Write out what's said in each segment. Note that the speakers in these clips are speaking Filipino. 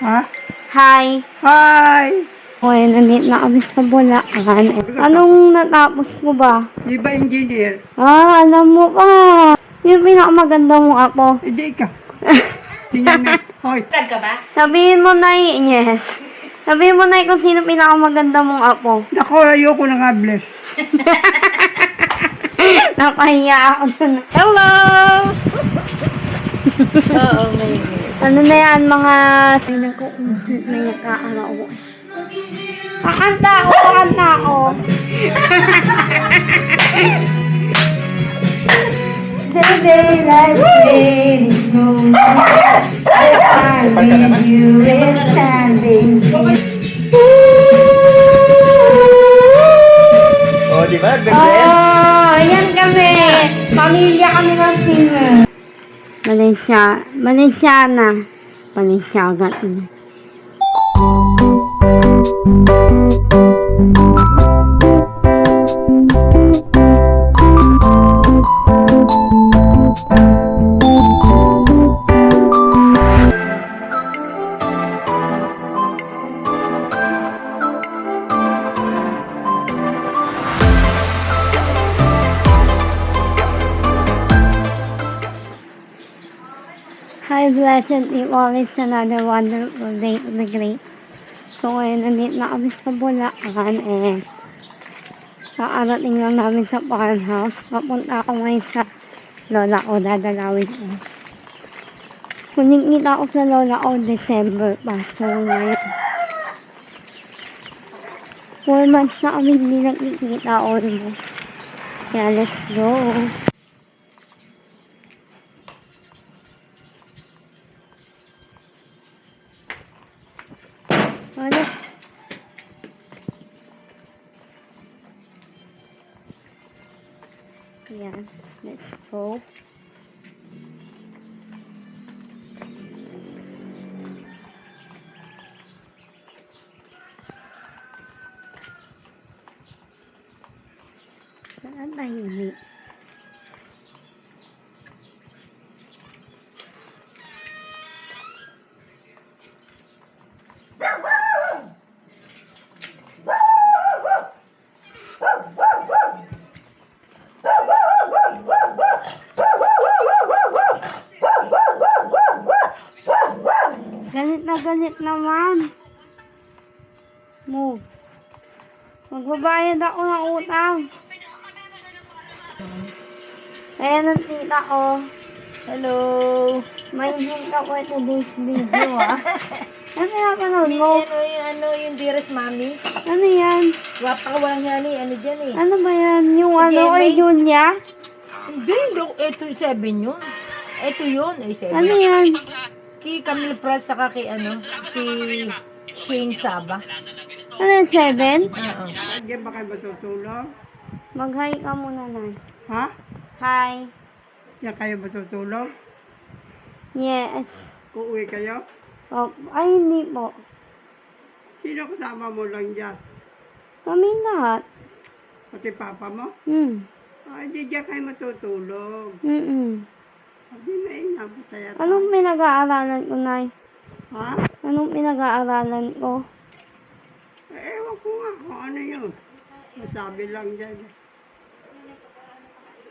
Ha? Hi! Hi! Hoy, nandito na kami sa Bulacan. Anong natapos mo ba? Di ba engineer? Alam mo pa. Yung pinakamaganda mong apo. Hindi ka. Tingnan mo. Hoy. Sabihin mo na yes. Sabihin mo na kung sino pinakamaganda mong apo. Naku, ayoko na nga bless. Napahiya ako dun. Hello! Oo, may Ano na yan, mga... May nagkaaraw. Kakanta ako. The daylight fading home. I with you is standing. Oh, di ba? Oh, ayan kami. Pamilya kami ng singer. Malaysiana. Malaysiagat na. Hi, blessed people. It's another wonderful day to the great. So, ngayon, nandito na kami sa Bulacan. Kaarating lang namin sa farmhouse. Papunta ako ngayon sa lola ko. Dadalawin ko. Kuning-kita ko sa lola ko December pa. So, ngayon. 4 months na kami hindi nagkikita almost. Kaya, let's go. Ano? Yan. Let's go. Saan tayo ulit? Galit naman. Move. Magbabayad ako ng utang. Ayan ang tita ko. hello. May hint ako today's video Ano pinapanood mo? Yung dearest mommy. Ano yan? Wapa ka walang yan ano dyan eh. Ano ba yan? Yung Sige, ano kay may- Julia? Hindi, ito 7 yun. Ito yun, ay 7. Ano yan? Kay Camille Pras, saka kay kay Shane Saba. Ano yan? 7? Oo. Diyan ba kayo matutulog? Mag-hi ka muna na. Ha? Hi. Diyan kayo matutulog? Yes. Uuwi kayo? Oh, ay, hindi po. Sino kasama mo lang dyan? Kami lahat. Pati papa mo? Ay, di diyan kayo matutulog. Hindi na inabasaya tayo. Anong pinag-aaralan ko, Nay? Ha? Anong pinag-aaralan ko? Ewan ko nga kung ano yun. Masabi lang dyan.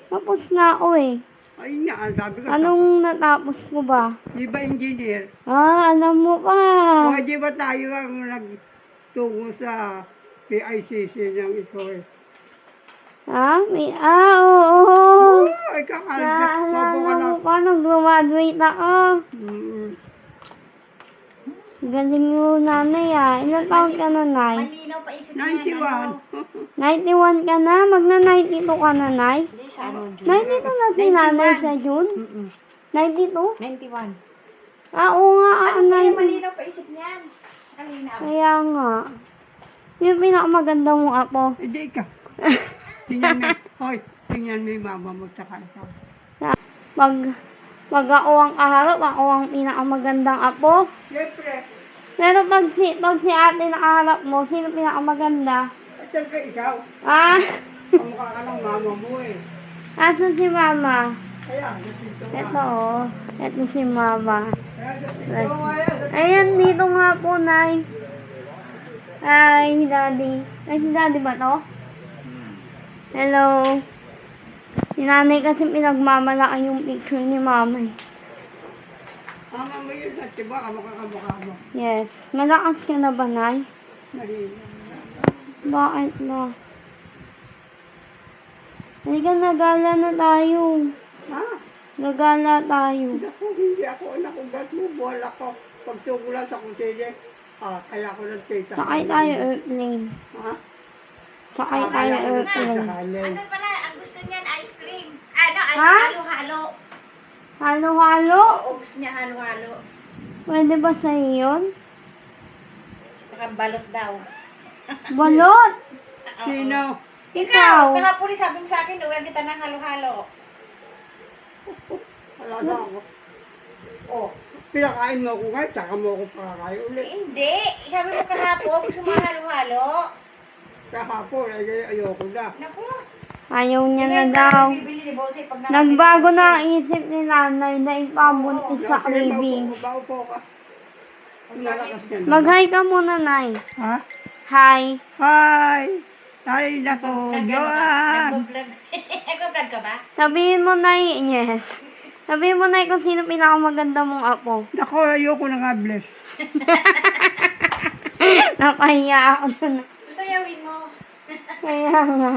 Tapos na ako eh. Ay nga, ang sabi ko. Anong natapos ko ba? Di ba engineer? Alam mo pa. O, di ba tayo ang nagtungo sa PICC ng ito eh? Oo. Ay, kakalit. Bobo ka Naalala na. mo pa, nag-graduate ako. Mm. Galing mo, nanay Ilan taon ka na, Nay? 91. 91 ka na? Magna-92 ka na, Nay? 92 na si nanay sa June? 92? 91. Oo nga, Nay. Malinaw pa isip niyan. Kaya nga. Yung pinakamaganda mong apo. Hindi ka. Tingnan mo. Hoy, tingnan mo yung mama mo tsaka ikaw. Pag ako ang kaharap, ako ang pinakamagandang apo. Siyempre. Pero pag si ate nakaharap mo, sino pinakamaganda? At siyempre ikaw. Ah? Kamukha ka ng mama mo eh. Asan si mama? Ayan, dito nga. Ito oh. Ito si Mama. Ayan, dito nga yan. Ayan, dito nga po, Nay. Ay, Daddy. Ay, si Daddy ba to? Hello. Si Nanay kasi pinagmamalaki yung picture ni Mama eh. Mama mo yun, at diba, kamukha mo. Yes. Malakas ka na ba, Nay? Malino. Bakit na? Halika na, gala na tayo. Ha? Gagala tayo. Hindi ako anak ko, ba't mo buwal ako? Pagtugulan sa kusine, kaya ko ng tita. Sakay tayo airplane. Ha? Sakay tayo airplane. Ano pala, ang gusto niyan, ice cream. Ano, Ha? halo-halo. Halo-halo? Oo, gusto niya halo-halo. Pwede ba sa'yo yun? Saka balot daw. Balot! Sino? Ikaw! Kahapon sabi mo sa akin, uwi kita ng halo-halo. Wala na ako. Oh, Pinakain mo ako nga, tsaka mo ako pakakain ulit. hindi. Sabi mo kahapon, gusto mo halo-halo. Kahapon, ayoko na. Naku. Ayaw niya na Ngayon, daw. bibili ni Bosay pag nakapili Nagbago ni na Bosay. ang isip ni Nanay na ipabuntis sa craving. Maupo ka. Ang malakas yan. Mag-hi ka muna, Nay. Ha? Hi. Hi! Ay, nako, Nag-vlog Joan! Nag-vlog ka ba? Sabihin mo, Nay. Yes. Sabihin mo, Nay, kung sino pinakamaganda mong apo. Nako, ayoko na nga, bless. Napahiya ako dun. Sayawin mo. Kaya nga.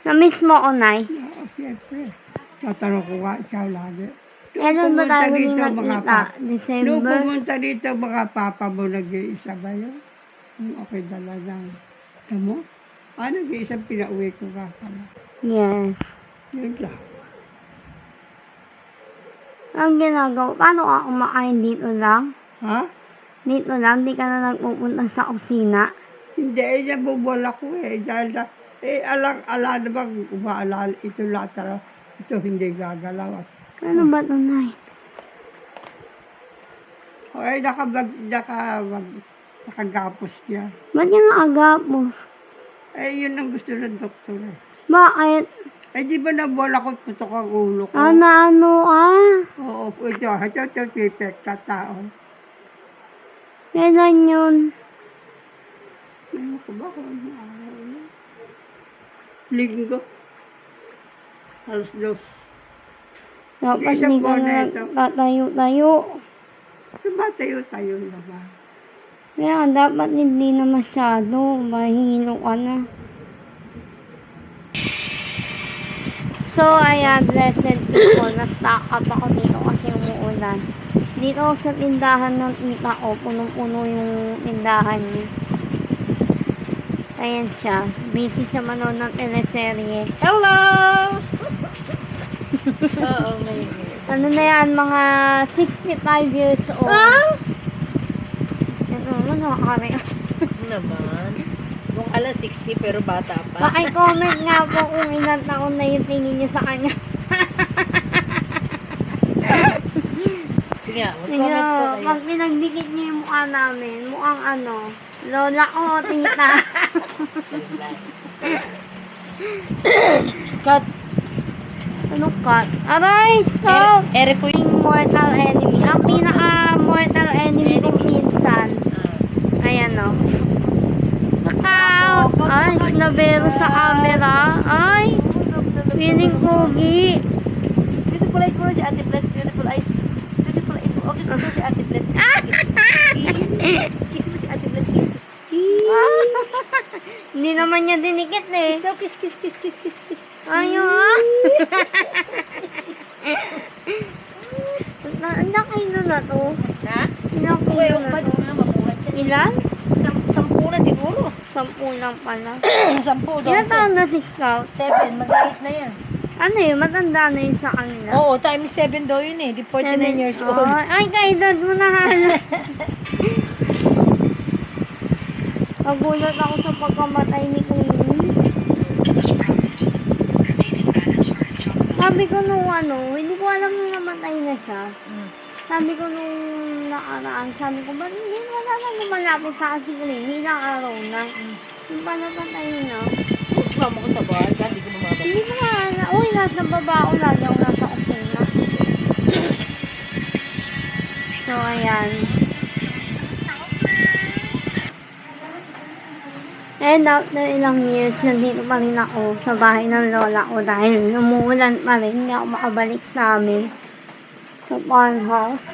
Na-miss mo ako, Nay. Oo, siyempre. Tatanong ko nga, ikaw lagi. Kailan ba tayo huling mga nagkita? papa. Nung December? pumunta dito, mga papa mo nag-iisa ba yun? Yung ako'y dala ng gamot. Nag-iisang pinauwi ko nga pala. Yes. Yun lang. Ang ginagawa, paano ka kumakain dito lang? Ha? Dito lang, di ka na nagpupunta sa kusina. Hindi, nabubol ako eh. Dahil na, ala na bang umaalala ito lahat. Ito hindi gagalaw. Ano ba ito, Nay? Okay, nakagapos niya. Ba't yung naagapos? Yun ang gusto ng doktor eh. Bakit? Di ba nabuwal ako tutok ang ulo ko? Ano Oo, ito, pipek ka tao. Kailan yun? Ano ko ba kung ano araw yun? Linggo. Halos dos. Dapat Isang di ka buwan na na ito. nagtatayo-tayo. Tumatayo-tayo na ba? Kaya dapat hindi na masyado. Mahihilo ka na. So, ayan, blessed people. Nag-stock up ako dito kasi umuulan. Dito ako sa tindahan ng tita ko. Punong-puno yung tindahan niya. Ayan siya. Busy siya manood ng teleserye. Hello! Oo, may Ano na yan, mga 65 years old. Ito naman, nakakari. naman. Kung alas 60 pero bata pa. Paki-comment nga po kung ilang taon na yung tingin niyo sa kanya. Sige nga, mag-comment po Sige, kayo. pag pinagdikit niyo yung mukha namin, mukhang ano, lola ko, tita. Cut. Ano cut? Aray, stop! Ere po yung... Mortal enemy. Ang pinaka-mortal enemy kong pinsan. Ayan o. Knockout! Ay, nabero sa camera. Ay, feeling pogi. Beautiful eyes mo si Ate Bless. Beautiful eyes. Beautiful eyes mo. Okay, so si Ate Bless. Kiss mo si Ate Bless. Kiss. Hindi naman niya dinikit eh. So, kiss, kiss, kiss, kiss, kiss, kiss. Ayaw ah. Ilang kilo na to? Ha? Ilang Okay, kilo yung na pa to? nga mabuhat siya. Ilan? 10 na siguro. 10 lang pala. 10 daw. Ilan taon na si Scout? 7. Mag-8 na yan. Ano yun? Matanda na yun sa kanila. Oo, times 7 daw yun eh. Di 49 years old. Oh, ay, kaedad mo na halos. Nagulat ako sa pagkamatay ni Queenie. Sabi ko nung hindi ko alam nung namatay na siya. Sabi ko nung nakaraan, sabi ko, ba't hindi wala na lumalapit sa akin si Queenie? Ilang araw na. Yung pala patay na. sumama ko sa barda, hindi ko bumabalik. Hindi ko na, uy, nasa baba ako, lagi ako nasa opisina. So, ayan. And after ilang years, nandito pa rin ako sa bahay ng lola ko dahil umuulan pa rin, hindi ako makabalik sa amin sa farmhouse.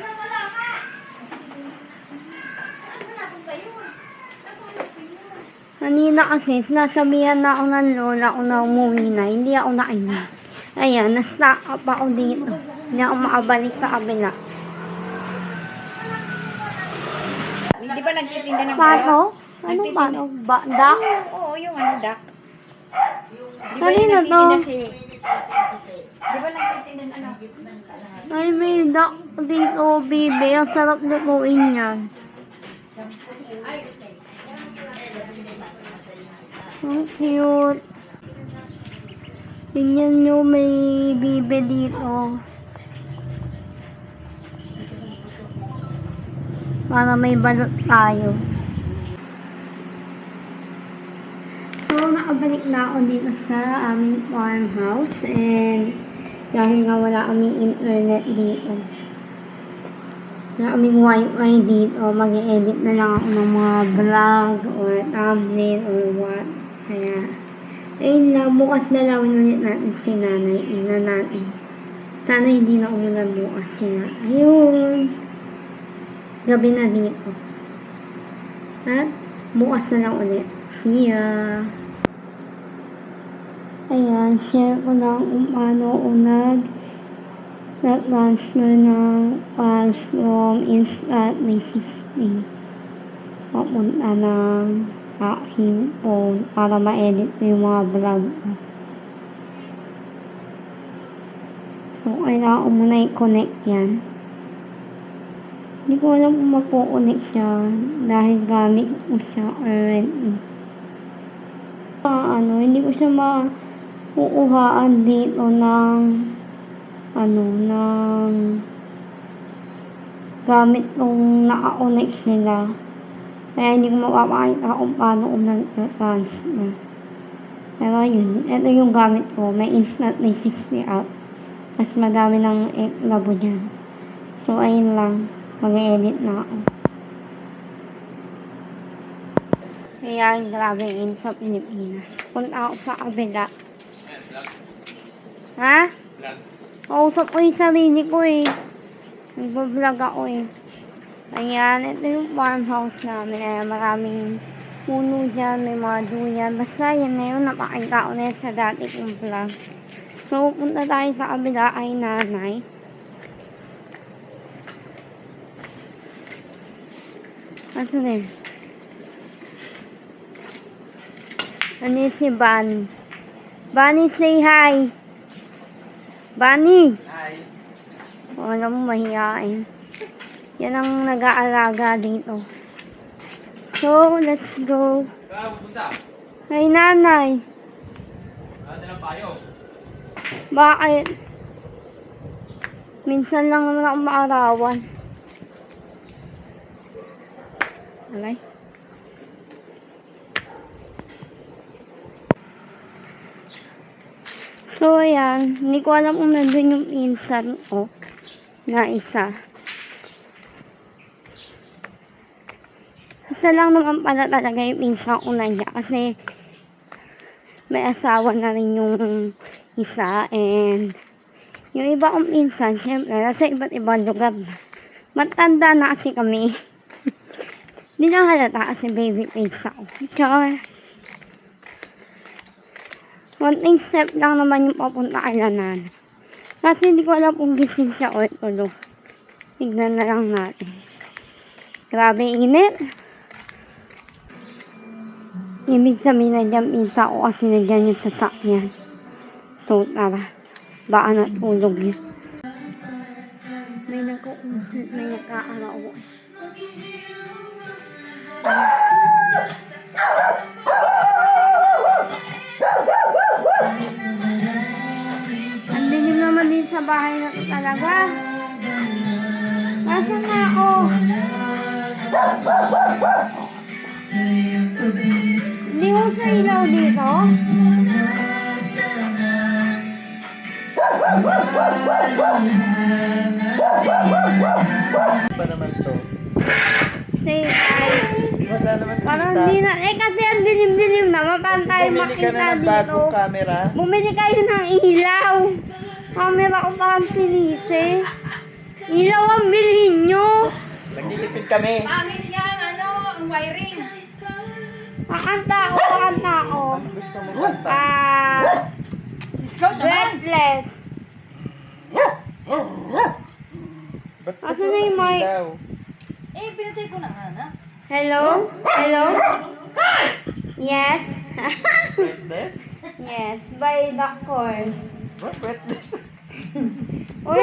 Kanina kasi, nasabihan na ako ng lola ko na umuwi na, hindi ako nainis. Ayan, na-stuck up ako dito. Hindi ako makabalik sa kabila. Di ba nagtitinda ng Paano? balot? Ano paano? Duck? Oo, yung ano, duck. Di ba Kanina yung to? nagtitinda si... Di ba nagtitinda ng ano? Ay, may duck dito, baby. Ang sarap lutuin yan. Ang cute. Tingnan nyo, may bibe dito. Para may balot tayo. So, nakabalik na ako dito sa aming farmhouse. And dahil nga wala kaming internet dito. Wala kaming wifi dito. Mag-edit na lang ako ng mga vlog or thumbnail or what. Kaya, ayun lang, bukas na lang ulit natin si nanay. Ina natin. Sana hindi na umulan bukas sila. Ayun. Gabi na dito. At, bukas na lang ulit. See ya. Ayan, share ko lang kung paano ko nag-transfer ng files from Instant Messaging. Papunta ng aking phone para ma-edit ko yung mga vlog ko. So, kailangan ko muna i-connect yan. Hindi ko alam kung magpo-connect siya dahil gamit ko siya currently. Hindi ko siya makukuhaan dito ng gamit kong naka-connect nila. Kaya hindi ko mapapakita kung paano ko nag-transfer. Pero yun, ito yung gamit ko. May instant message app. Mas madami ng labo dyan. So, ayun lang. Mag-edit na ako. Ayan, grabe in sa Pilipinas. Punta ako sa kabila. Ha? Kausap ko yung sarili ko eh. Nag-vlog ako eh. Ayan, ito yung farmhouse namin. Ayan, maraming puno dyan, may mga duyan. Basta yan na yun, napakita ko na sa dati kong vlog. So, punta tayo sa kabila ay nanay. Ano rin? Ano si Bunny? Bunny, say hi! Bunny! Hi! O, alam mo, mahihain. Yan ang nag-aalaga dito. So, let's go. Hey, nanay. Bakit? Minsan lang naman ako maarawan. Alay. So, ayan. Hindi ko alam kung nandun yung pinsan ko na isa. Isa lang naman pala talaga yung pinsan ko na niya kasi may asawa na rin yung isa and yung iba kong pinsan, syempre, nasa iba't ibang lugar na. Matanda na kasi kami. Hindi na halata kasi baby face ako. Char. Konting step lang naman yung papunta kay Lanan. Kasi hindi ko alam kung gising siya o tulog. Tignan na lang natin. Grabe init. Ibig sabihin na dyan pinsa ko kasi na dyan yung sasakyan. So tara. Baka natulog yun. May nag-uusap, may nagkaaraw. Ang dilim naman din sa bahay na ito talaga. Nasaan na ako? Hindi mo sa ilaw dito? Pa naman to. Say hi. Wala naman Parang kita. di na. Eh kasi ang dilim-dilim naman. Paano tayo Bumili ka makita na ng dito? bagong camera. Bumili kayo ng ilaw. Camera ko parang sinisi. Ilaw ang bilhin nyo. Nagtitipid kami. Pangit yan, ano, ang wiring. Kakanta ako. Ano gusto mo kanta? Cisco naman. Breathless. Ba't Asan gusto na yung mo mic? ilaw? Eh, pinatay ko na nga na. Hello? Hello? Yes? Sweatless? Yes, by the course. What? Sweatless? Uy,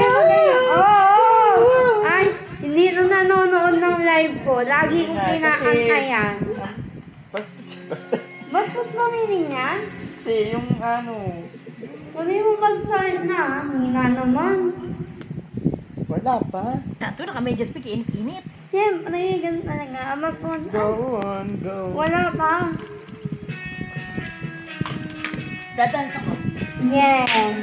oh! Ay, hindi na nanonood ng live ko. Lagi kong Kasi- kinakanta yan. Basta. Bastos mo rin yan? Hindi, yung ano. Sabi mo mag-start na. Hina naman. Wala pa. Tato, naka-medyas pick, init-init. Siyempre, ganun talaga. Go on, go. Wala pa. Dadans ako. Yes.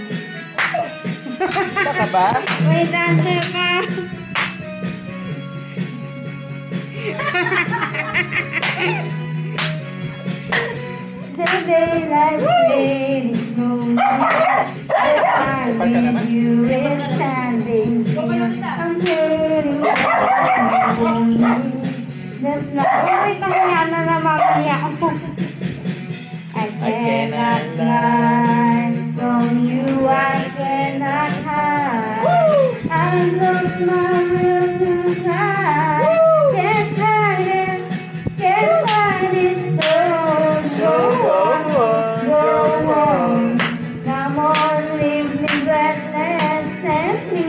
Kita ka ba? May dancer ka. The daylight fades slowly. The time with you is standing still. I'm getting lonely. There's no way pahinga na namamaya ako. I cannot lie from you. I cannot hide. I lost my will to try. Can't hide it. Can't hide it. So go on, go on. Come on, leave me breathless. Set me,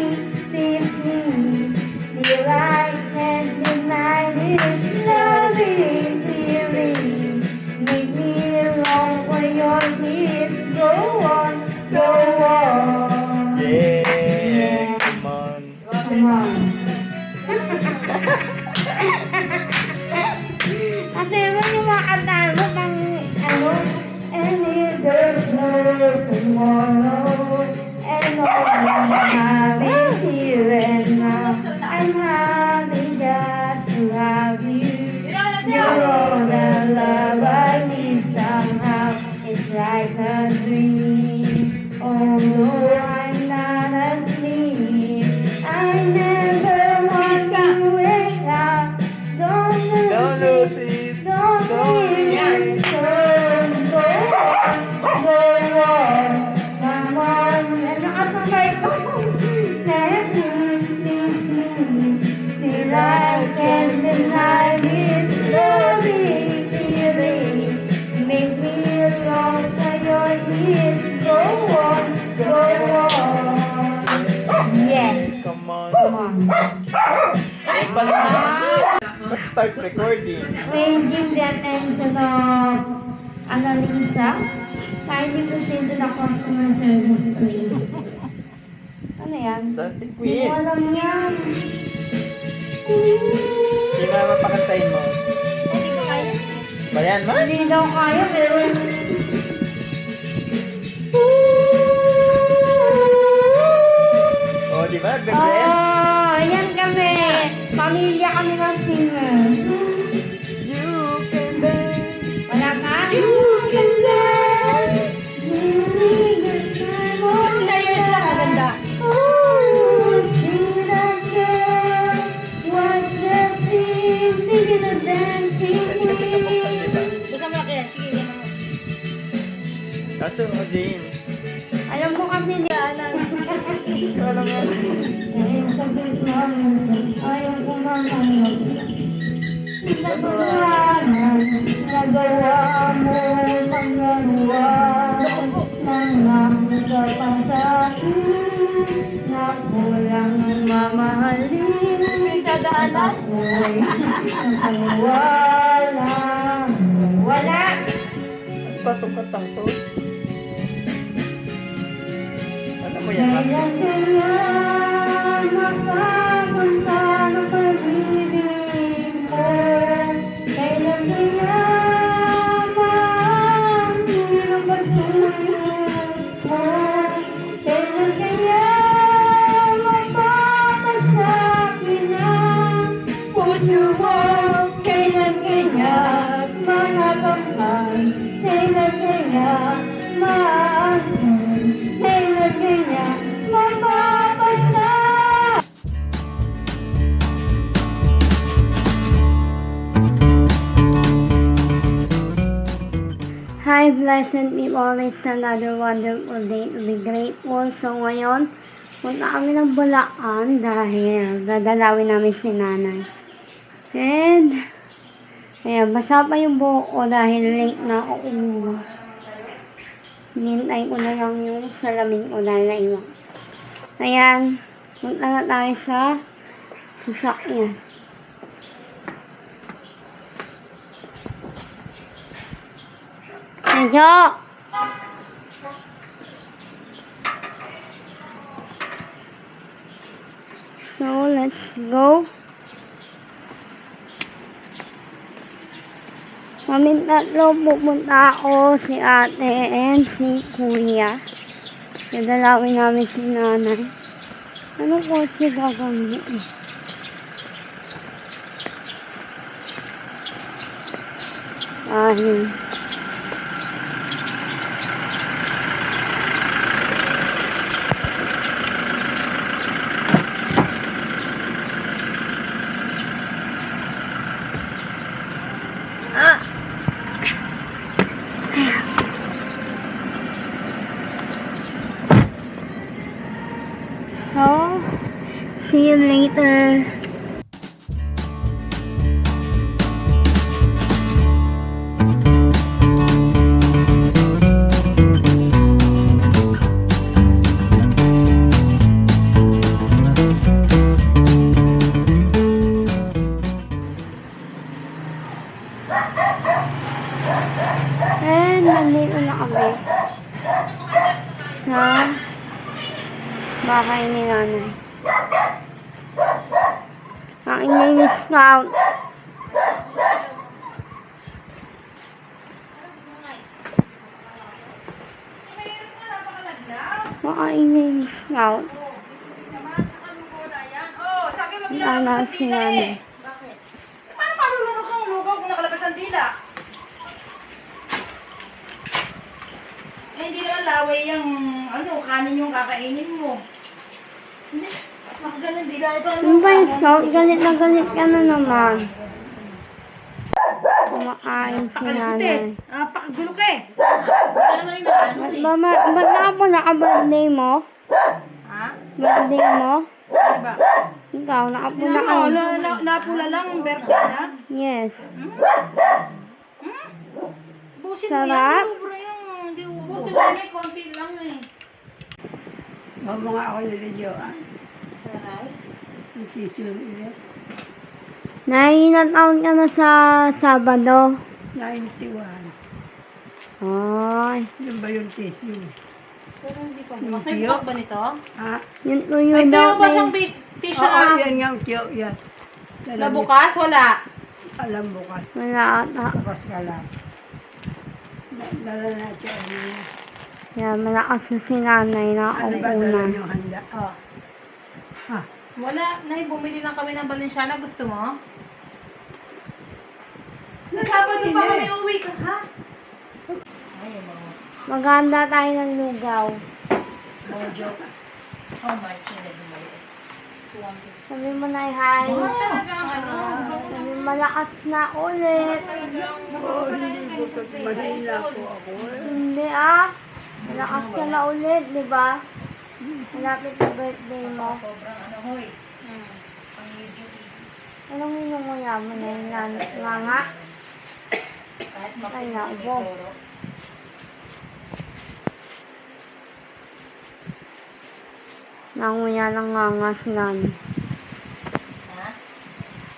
leave me. Feel I can't deny this loving feeling. Make me long for your kiss. Go on, go on. Yeah, come on. Come on. Kasi mo yung mga kantahan mo pang ano, and if there's no tomorrow, and all I'm having here and now, I'm happy just to have you. You're all the love I need somehow. It's like a dream. Although I'm not asleep, I never want to wake up. Don't lose it. Don't leave it. Go on. Come on. Ano ka sa mic ko? Let me, please me. Feel I can't deny this loving feeling. Make me long for your kiss. Go on, go on. Yes, Come on. come on. Ay, pala. Let's start recording. Ranging the attention of Annalisa. Kindly proceed to the customer service, please. Ano yan? Dancing Hindi Queen. ko alam yan. Sino ang mapakantayin mo? Hindi ko kaya. Bayan mo? Hindi daw kaya, pero... Oh, di ba? Ganda. Oh, yan kami. Pamilya kami ng singer. You can dance. Wala ka? You can dance. Layers lang, maganda. Oh, sing that girl. What's the thing? Sing the dancing queen. Basta mo na kaya, sige, yan mo. Kaso, James. Alam mo kasi di Alam mo. Ngayon sa gitna ayaw ko mamamag. Kasalanan, nagawa mo panggawa ng mahusap ang sa'kin na kulang ang mamahalin. Pinagdadaanan? Ako'y walang wala. Ano ba itong katang to? Ano mo yan? Kailan kaya makapunta ng pag-ibig mo? Kailan kaya puso mo, kailan kaya makakapal? Kailan kaya maaamin? Kailan kaya mapapala? Hi, blessed people. It's another wonderful day to be grateful. So, ngayon, punta kami ng Balaan dahil dadalawin namin si nanay. And, kaya basa pa yung buhok ko dahil late na ako umuwi. Hinintay ko na lang yung salamin ko dahil naiwan. Ayan, punta na tayo sa sasakyan. Medyo! So, let's go. Kaming tatlo pupunta ako, si ate and si kuya. Dadalawin namin si nanay. Ano kotse gagawin? Ayun. So, see you later. And nandito na kami sa bahay ni nanay. Ang ingay ni Scout. Ang ingay ni Scout. Oh, sabi mo Ang si nanay. Paano marunong kang lugaw kung nakalabas ang dila? Eh, hindi naman laway yung kanin yung kakainin mo. Hindi. Nakaganan dila. Ano ba yung Scout? Galit na galit ka na naman. Kumakain si nanay. Pakagulo ka eh. Ba't naka-birthday mo? Ha? Birthday mo? Ano ba? Ikaw, nakapula ka. Napula lang ang birthday na. Yes. Busin mo Sarap. yan. Ubra yung hindi ubos. Mamo nga ako nilidyoan. Ang tissue ulit. Nailan taon ka na sa Sabado? 91. Ay, Yan ba yung tissue? Mas may bukas ba nito? Ha? yung tuyo May daw. tuyo ba may- siyang tissue Oo, na? yan nga ang tiyo. Yan. Na bukas? Wala. Alam bukas. Wala ata. Bukas ka lang. Dala natin. Kaya malakas na si nanay na Ano ba una. dala yung handa? Oh. Ha? Wala. Nay, bumili lang kami ng Balenciaga. Gusto mo? Sa Sabado pa kami uwi ka, ha? Ay, mga Maganda tayo ng lugaw. mojo. Oh my, chinag mo. Sabi mo na hi. Talaga ang Sabi mo, malakas na ulit. Mahina po ako. Hindi ah. Malakas ka na ulit, di ba? Malapit na birthday mo. Sobrang hoy. Anong minunguya mo na yun? Nga nga? Kahit Ay, naubo. Nanguya ng nga nga si nanay. Ha?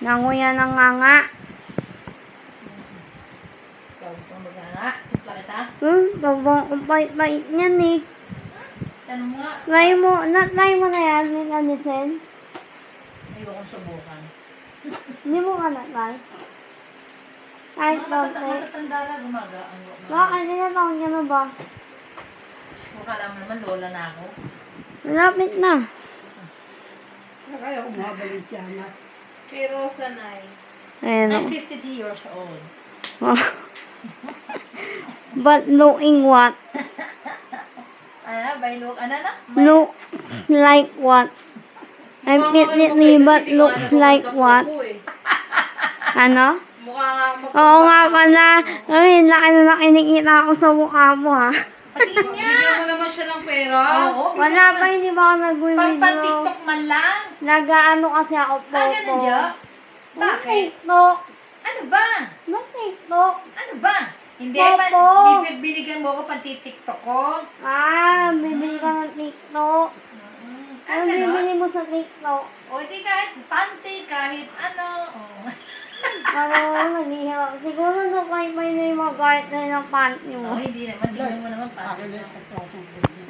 Nanguya ng nga nga. Ikaw gusto mo mag-hanga? Kita? Babang pait-pait niyan eh. Tanong mo nga. Try mo na yan, ni Anisen. Ayokong subukan. Hindi mo ka na-try. Kahit daw, Matatanda na gumagaan mo. bakit tinatawag niya na ba? Akala mo naman lola na ako. Malapit na. Kaya umabalik siya na. Kay Rosa, Nay. Ayan I'm o. 53 years old. But looking what? Ano, by look, ano na? Look like what? I'm 53 but looks like what? Ano? Mukha nga Oo nga pala. Ay, laki na nakinikita ako sa mukha mo ha. Patingin niya. Bigyan mo naman siya ng pera. Oo. Wala pa, hindi ba ako nag-video? Pang-TikTok man lang. Nag-ano kasi ako po. Ah, ganun dyan? Bakit? TikTok. Ano ba? TikTok. Ano ba? Hindi, Opo. binigyan mo ako pang-TikTok ko. Bibili ka ng TikTok. Ano bibili mo sa TikTok? O, di kahit panty, kahit ano. Oh. Ano, naghihirap. Siguro no, kahit may na yung mga guard na yung panty mo. Oh, hindi naman, tingnan mo naman panty.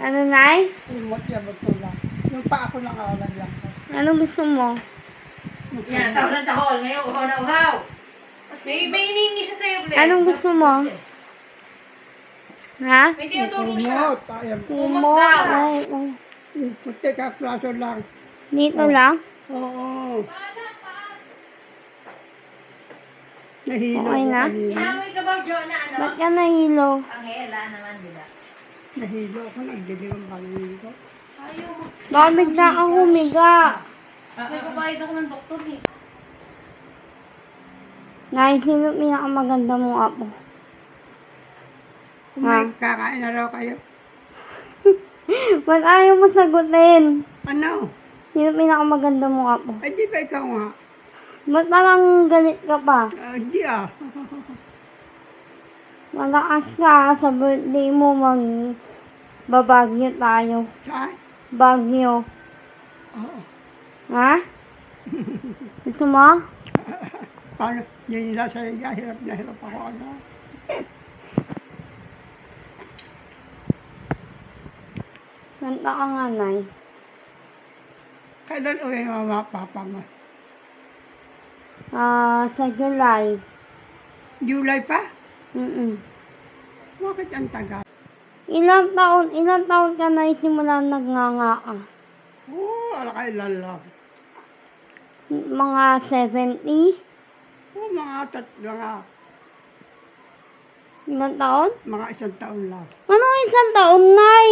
Ano, Nay? Lumot yan, magtulak. Yung pa ako lang awalan lang. Ano gusto mo? Yan, tahol ng tahol. Ngayon, uhaw na uhaw. May hinihingi siya sa'yo, Bless. Anong gusto mo? Ha? May tinuturo siya. Lumot, ayan. Kumot. Ay, oh. Yung puti ka, plaso lang. Dito lang? Oo. Nahilo Okay ko na? kanina. Inamoy ka ba, Jo, na ano? Ba't ka nahilo? Ang hela naman, di ba? Nahilo ko, nagdidig ang bangin ko. Ayaw mo. Baka bigla kang humiga. May babayad ako ng doktor eh. Nay, sino pinakamaganda mong apo? Kakain na raw kayo. Ba't ayaw mo sagutin? Ano? Sino pinakamaganda mong apo? Ay, di ba ikaw nga? Ba't parang galit ka pa? Hindi ah. Malakas ka sa birthday mo babagyo tayo. Saan? Bagyo. Oo. Ha? Gusto mo? Paano? Hindi nila sa hirap na hirap ako. Ano? Kanta ka nga, Nay. Kailan uwi ng mga papa mo? Sa July. July pa? Mm-mm. Bakit ang tagal? Ilang taon ka na simula nagnganga ka? Oo, alakailan lang. Mga 70? Oo, mga Ilang taon? isang taon lang. Ano isang taon, Nay?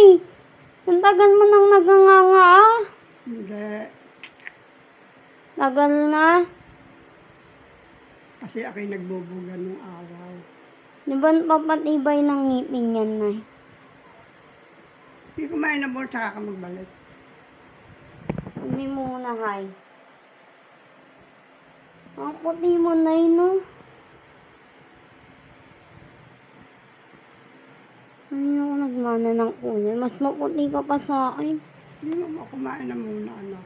Ang tagal mo nang nagnganga ah. Hindi. Tagal na. Kasi ako'y nagbubuga nung araw. Di ba papatibay ng ngipin yan, Nay? Hindi kumain na mo, saka ka magbalik. Sabi mo muna, Hay. Ang puti mo, Nay, no? Kanina ako nagmana ng kulay. Mas maputi ka pa sa akin. Hindi mo kumain na muna, anak.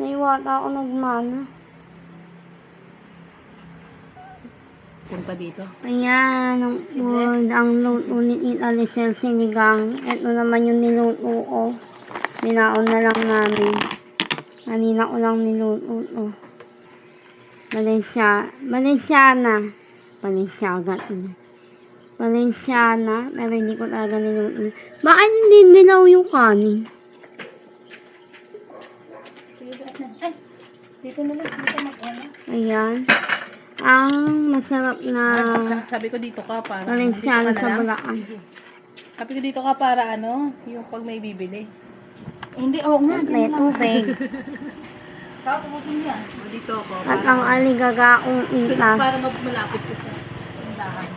Naiwata ako nagmana. Punta dito. Ayan, ang food. Ang luto ni Tita Lisel sinigang. Ito naman yung niluto ko. Binaon na lang namin. Kanina ko lang niluto to. Valenciana. Pero hindi ko talaga niluto. Bakit hindi nilaw yung kanin? Dito na lang. Dito mag-ano. Ayan. Ang masarap na Sabi ko dito ka para. Valenciana dito ka sa na lang. Bulacan. Sabi ko dito ka para ano, yung pag may bibili. Hindi, oo nga. May tubig. Ikaw, tumusin niya. Dito ako. At ang aligagaong itas. Para malapit ko sa tindahan.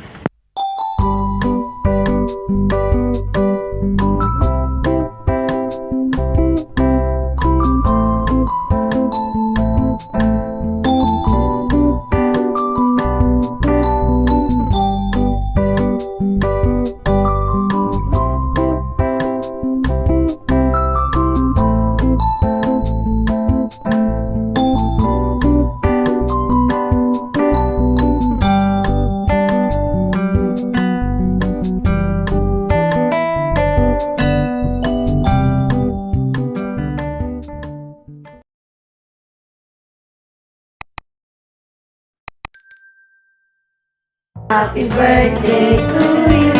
Happy birthday to you.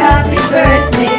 Happy birthday